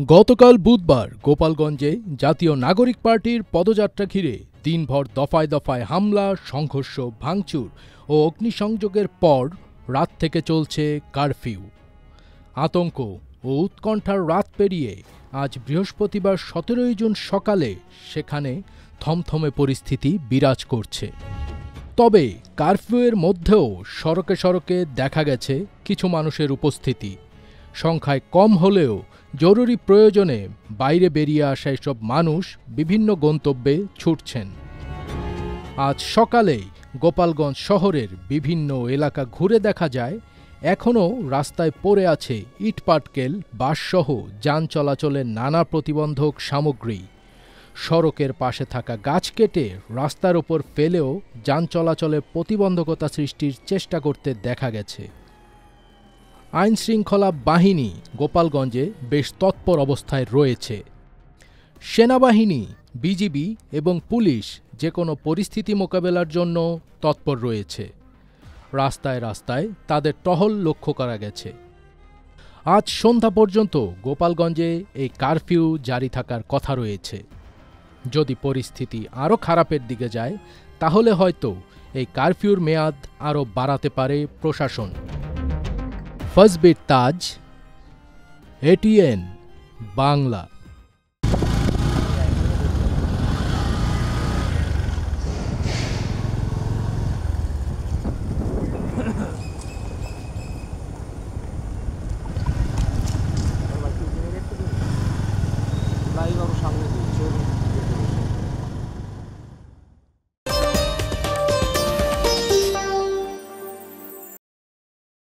গতকাল বুধবার গোপালগঞ্জে জাতীয় নাগরিক পার্টির পদযাত্রা ঘিরে দিনভর দফায় দফায় হামলা, সংঘর্ষ, ভাঙচুর ও অগ্নিসংযোগের পর রাত থেকে চলছে কারফিউ। আতঙ্ক ও উৎকণ্ঠার রাত পেরিয়ে আজ বৃহস্পতিবার ১৭ জুন সকালে সেখানে থমথমে পরিস্থিতি বিরাজ করছে। তবে কারফিউয়ের মধ্যেও সড়কে সড়কে দেখা গেছে কিছু মানুষের উপস্থিতি। সংখ্যায় কম হলেও জরুরি প্রয়োজনে বাইরে বেরিয়ে আসা এসব মানুষ বিভিন্ন গন্তব্যে ছুটছেন। আজ সকালেই গোপালগঞ্জ শহরের বিভিন্ন এলাকা ঘুরে দেখা যায় এখনও রাস্তায় পড়ে আছে ইটপাটকেল, বাঁশসহ যান চলাচলের নানা প্রতিবন্ধক সামগ্রী। সড়কের পাশে থাকা গাছ কেটে রাস্তার ওপর ফেলেও যান চলাচলে প্রতিবন্ধকতা সৃষ্টির চেষ্টা করতে দেখা গেছে। আইনশৃঙ্খলা বাহিনী গোপালগঞ্জে বেশ তৎপর অবস্থায় রয়েছে। সেনাবাহিনী, বিজিবি এবং পুলিশ যে কোনো পরিস্থিতি মোকাবেলার জন্য তৎপর রয়েছে। রাস্তায় রাস্তায় তাদের টহল লক্ষ্য করা গেছে। আজ সন্ধ্যা পর্যন্ত গোপালগঞ্জে এই কারফিউ জারি থাকার কথা রয়েছে। যদি পরিস্থিতি আরও খারাপের দিকে যায় তাহলে হয়তো এই কারফিউর মেয়াদ আরও বাড়াতে পারে প্রশাসন। ফজবির তাজ, এটিএন বাংলা।